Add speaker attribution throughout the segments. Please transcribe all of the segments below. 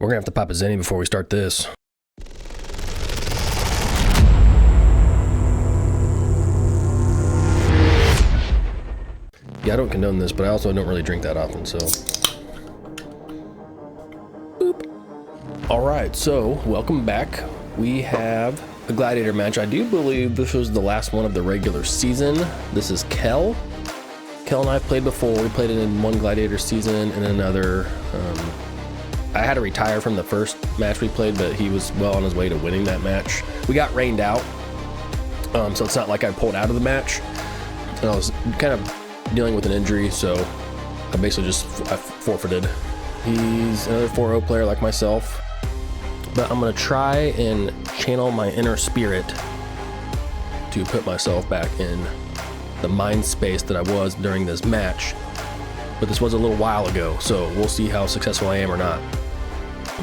Speaker 1: We're gonna have to pop a Zynny before we start this. Yeah, I don't condone this, but I also don't really drink that often, so. Boop. Alright, so welcome back. We have a Gladiator match. I do believe this was the last one of the regular season. This is Kel. Kel and I played before. We played it in one Gladiator season and another. I had to retire from the first match we played, but he was well on his way to winning that match. We got rained out, so it's not like I pulled out of the match. And I was kind of dealing with an injury, so I basically just forfeited. He's another 4.0 player like myself, but I'm gonna try and channel my inner spirit to put myself back in the mind space that I was during this match. But this was a little while ago, so we'll see how successful I am or not.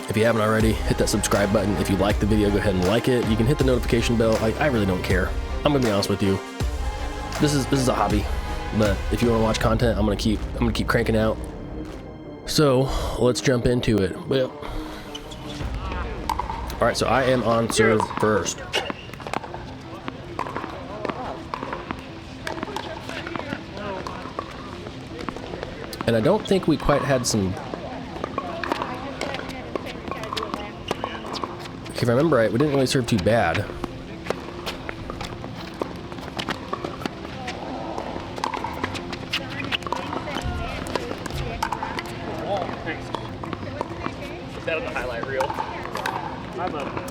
Speaker 1: If you haven't already, hit that subscribe button. If you like the video, go ahead and like it. You can hit the notification bell. I really don't care. I'm gonna be honest with you. This is a hobby, but if you want to watch content, I'm gonna keep cranking out. So let's jump into it. Well, all right. So I am on serve first. And I don't think we quite had some. If I remember right, we didn't really serve too bad.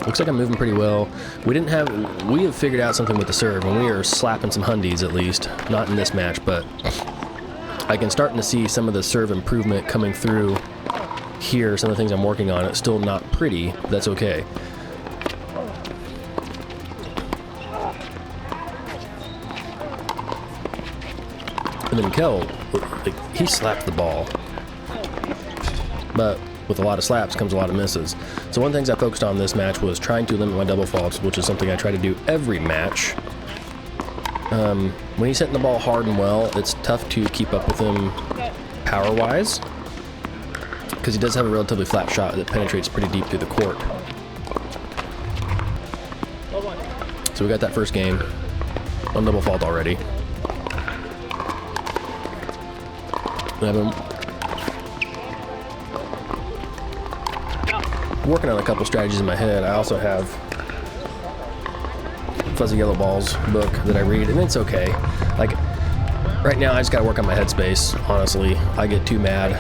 Speaker 1: Looks like I'm moving pretty well. We have figured out something with the serve, and we are slapping some hundies at least. Not in this match, but I can start to see some of the serve improvement coming through here. Some of the things I'm working on. It's still not pretty. That's okay. And then Kel, he slapped the ball. But with a lot of slaps comes a lot of misses. So one of the things I focused on this match was trying to limit my double faults, which is something I try to do every match. When he's hitting the ball hard and well, it's tough to keep up with him power-wise, because he does have a relatively flat shot that penetrates pretty deep through the court. So we got that first game on double fault already. I've been working on a couple strategies in my head. I also have Fuzzy Yellow Balls book that I read, and it's okay. Like, right now I just gotta work on my headspace, honestly. I get too mad.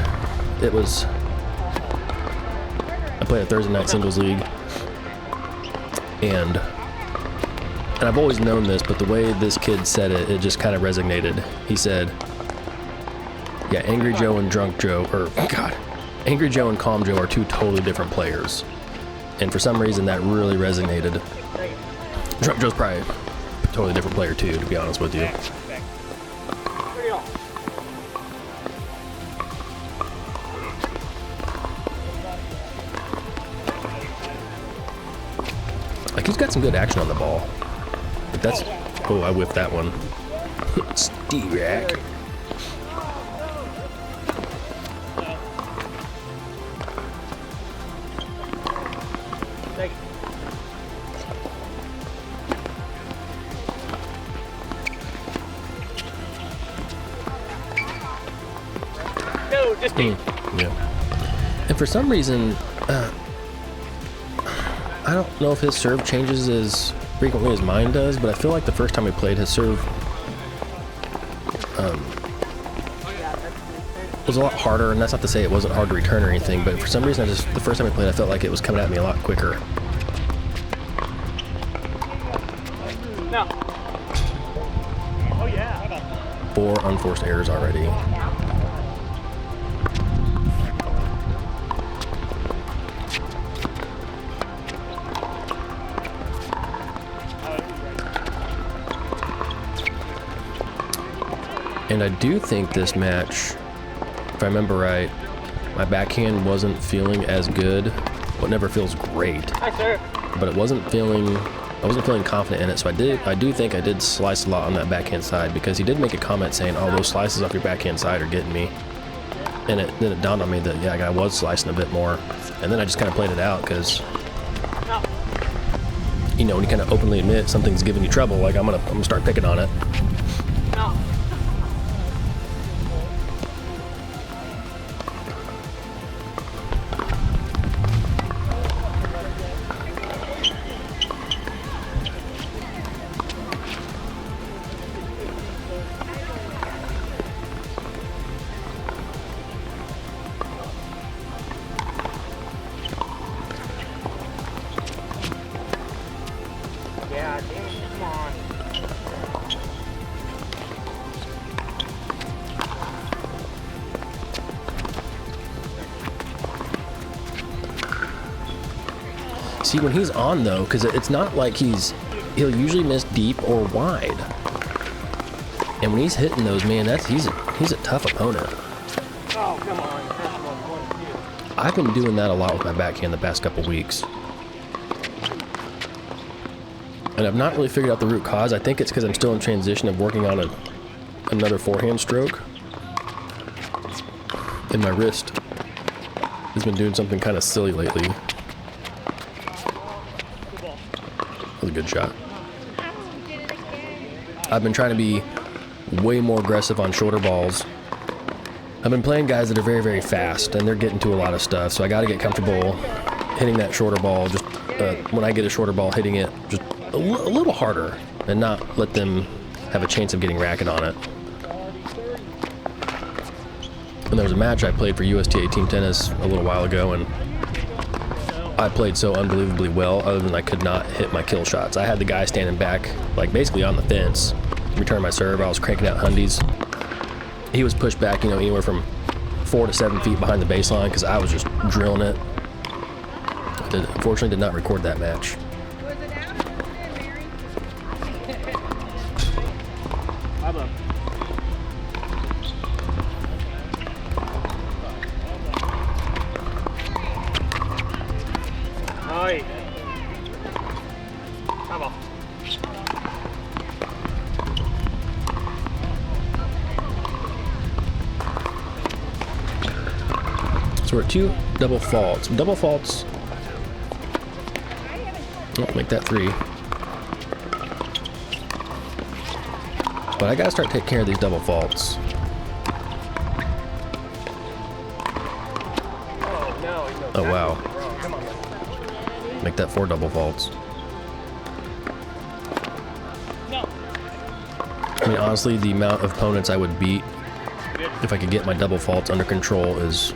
Speaker 1: I played a Thursday night singles league, and I've always known this, but the way this kid said it, it just kind of resonated. He said, yeah, Angry Joe and Drunk Joe, Angry Joe and Calm Joe are two totally different players. And for some reason that really resonated. Drunk Joe's probably a totally different player too, to be honest with you. Like, he's got some good action on the ball. But that's, oh, I whiffed that one. Steve-rack. Yeah. And for some reason, I don't know if his serve changes as frequently as mine does, but I feel like the first time we played, his serve was a lot harder, and that's not to say it wasn't hard to return or anything, but for some reason, the first time we played, I felt like it was coming at me a lot quicker.
Speaker 2: No. Oh yeah.
Speaker 1: 4 unforced errors already. And I do think this match, if I remember right, my backhand wasn't feeling as good. Well, it never feels great.
Speaker 2: Hi, sir.
Speaker 1: But I wasn't feeling confident in it, so I do think I did slice a lot on that backhand side, because he did make a comment saying, oh, those slices off your backhand side are getting me. And then it dawned on me that, yeah, I was slicing a bit more. And then I just kind of played it out because, you know, when you kind of openly admit something's giving you trouble, like I'm gonna start picking on it.
Speaker 2: Yeah, damn, come on.
Speaker 1: See, when he's on though, because it's not like he'll usually miss deep or wide. And when he's hitting those, man, he's a tough opponent.
Speaker 2: Oh, come on. That's 1-1-2.
Speaker 1: I've been doing that a lot with my backhand the past couple weeks. And I've not really figured out the root cause. I think it's because I'm still in transition of working on another forehand stroke. And my wrist has been doing something kind of silly lately. That was a good shot. I've been trying to be way more aggressive on shorter balls. I've been playing guys that are very, very fast, and they're getting to a lot of stuff, so I got to get comfortable hitting that shorter ball. Just when I get a shorter ball, hitting it just a little harder and not let them have a chance of getting racket on it. And there was a match I played for USTA team tennis a little while ago, and I played so unbelievably well, other than I could not hit my kill shots. I had the guy standing back, like basically on the fence, return my serve. I was cranking out hundies. He was pushed back, you know, anywhere from 4 to 7 feet behind the baseline because I was just drilling it. Unfortunately, did not record that match.
Speaker 3: Was it out or was it in, Mary?
Speaker 2: Bubba. Oi. Bubba.
Speaker 1: So we're at 2 double faults. Double faults. Oh, make that 3. But I gotta start taking care of these double faults.
Speaker 2: Oh, no.
Speaker 1: Oh, wow.
Speaker 2: Come on.
Speaker 1: Make that 4 double faults.
Speaker 2: No.
Speaker 1: I mean, honestly, the amount of opponents I would beat if I could get my double faults under control is...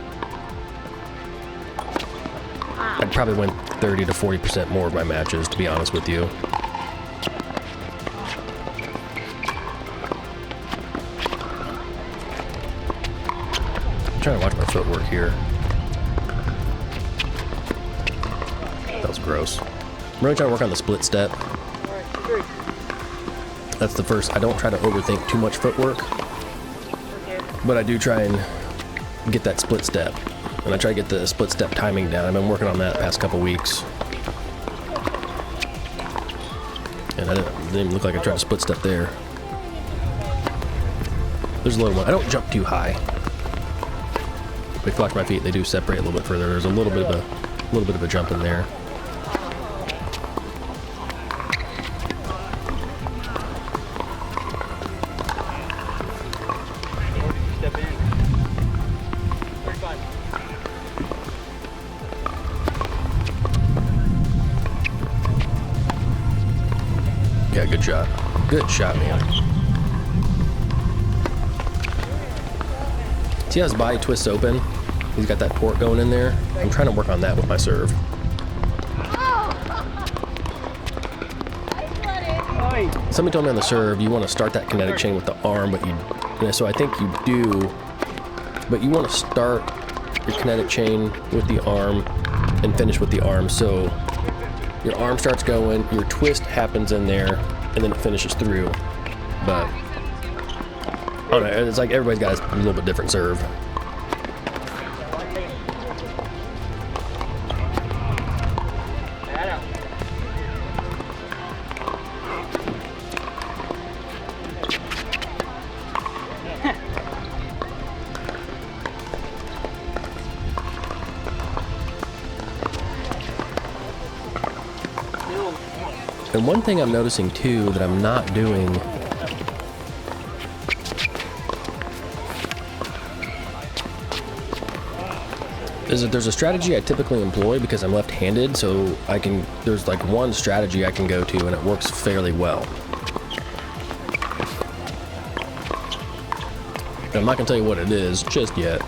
Speaker 1: I'd probably win 30 to 40% more of my matches, to be honest with you. I'm trying to watch my footwork here. That was gross. I'm really trying to work on the split step. That's the first. I don't try to overthink too much footwork, but I do try and get that split step. And I try to get the split step timing down. I've been working on that the past couple weeks. And I didn't even look like I tried to split step there. There's a little one. I don't jump too high. But if you watch my feet, they do separate a little bit further. There's a little bit of a jump in there.
Speaker 2: Step in. 35.
Speaker 1: Yeah, good shot. Good shot, man. See how his body twists open? He's got that port going in there. I'm trying to work on that with my serve.
Speaker 2: Oi.
Speaker 1: Somebody told me on the serve, you want to start that kinetic chain with the arm, but so I think you do, but you want to start your kinetic chain with the arm and finish with the arm. So your arm starts going, your twist happens in there, and then it finishes through. But I don't know, it's like everybody's got a little bit different serve.
Speaker 2: That out.
Speaker 1: And one thing I'm noticing too that I'm not doing is that there's a strategy I typically employ because I'm left-handed, so there's like one strategy I can go to and it works fairly well. And I'm not gonna tell you what it is just yet,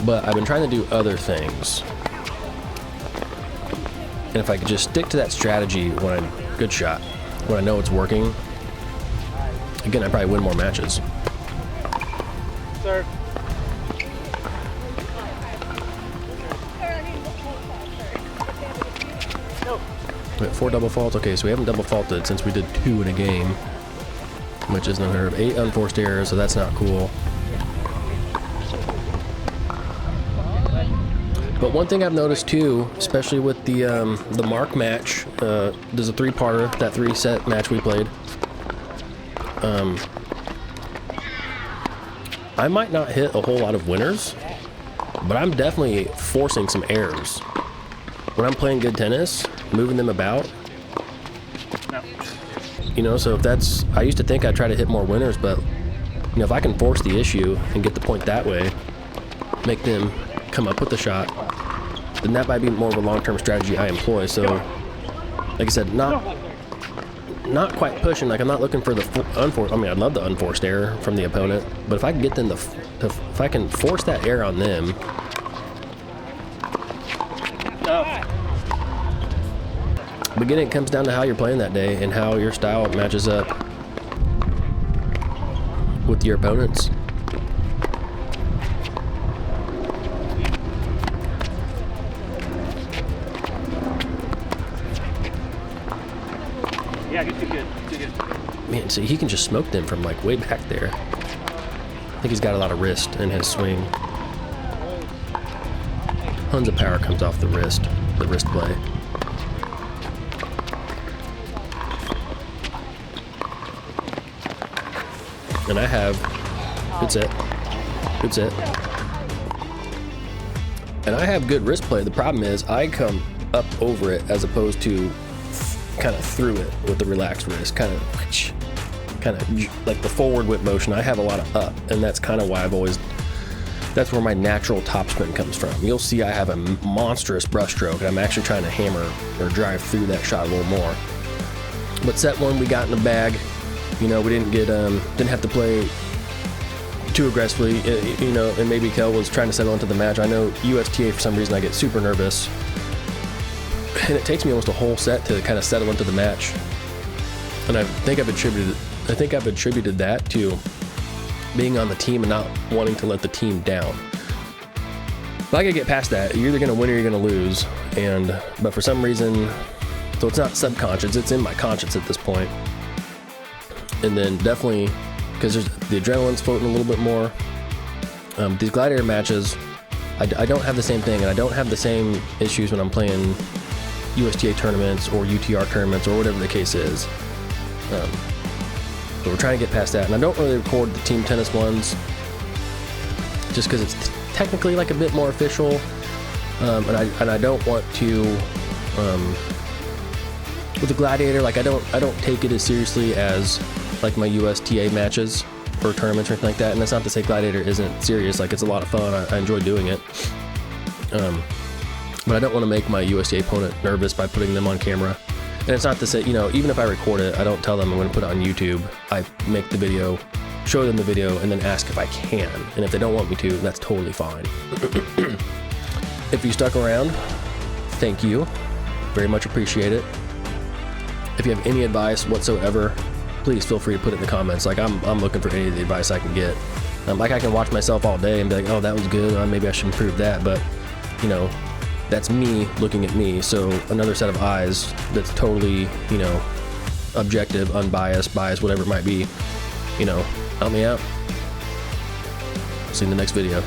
Speaker 1: but I've been trying to do other things. And if I could just stick to that strategy good shot, when I know it's working, again, I probably win more matches.
Speaker 2: Sir.
Speaker 1: We have 4 double faults. Okay, so we haven't double faulted since we did 2 in a game, which isn't unheard of. 8 unforced errors, so that's not cool. But one thing I've noticed too, especially with the Mark match, there's a 3-parter, that 3-set match we played. I might not hit a whole lot of winners, but I'm definitely forcing some errors. When I'm playing good tennis, moving them about, you know, so if that's, I used to think I'd try to hit more winners, but, you know, if I can force the issue and get the point that way, make them come up with the shot, then that might be more of a long-term strategy I employ. So, like I said, not quite pushing, like I'm not looking for the unforced, I mean, I'd love the unforced error from the opponent, but if I can get them if I can force that error on them, but again, it comes down to how you're playing that day and how your style matches up with your opponents.
Speaker 2: Yeah, too good. Too good.
Speaker 1: Man, see, he can just smoke them from like way back there. I think he's got a lot of wrist in his swing. Tons of power comes off the wrist play. And I have, good set. And I have good wrist play. The problem is I come up over it as opposed to kind of through it with the relaxed wrist, kind of like the forward whip motion. I have a lot of up, and that's kind of why that's where my natural topspin comes from. You'll see I have a monstrous brush stroke, and I'm actually trying to hammer or drive through that shot a little more. But set 1 we got in the bag. You know, we didn't have to play too aggressively, you know, and maybe Kel was trying to settle into the match. I know USTA, for some reason, I get super nervous, and it takes me almost a whole set to kind of settle into the match. And I think I've attributed that to being on the team and not wanting to let the team down. But I gotta get past that. You're either gonna win or you're gonna lose, but for some reason, so it's not subconscious, it's in my conscience at this point. And then definitely, because the adrenaline's floating a little bit more. These Gladiator matches, I don't have the same thing, and I don't have the same issues when I'm playing USTA tournaments or UTR tournaments or whatever the case is. So we're trying to get past that, and I don't really record the team tennis ones just because it's technically like a bit more official, and I don't want to. With the Gladiator, like I don't take it as seriously as like my USTA matches or tournaments or anything like that. And that's not to say Gladiator isn't serious. Like, it's a lot of fun. I enjoy doing it. But I don't want to make my USTA opponent nervous by putting them on camera. And it's not to say, you know, even if I record it, I don't tell them I'm going to put it on YouTube. I make the video, show them the video, and then ask if I can. And if they don't want me to, that's totally fine. If you stuck around, thank you. Very much appreciate it. If you have any advice whatsoever, please feel free to put it in the comments. Like, I'm looking for any of the advice I can get. Like, I can watch myself all day and be like, oh, that was good, maybe I should improve that. But, you know, that's me looking at me. So another set of eyes that's totally, you know, objective, unbiased, biased, whatever it might be, you know, help me out. See you in the next video.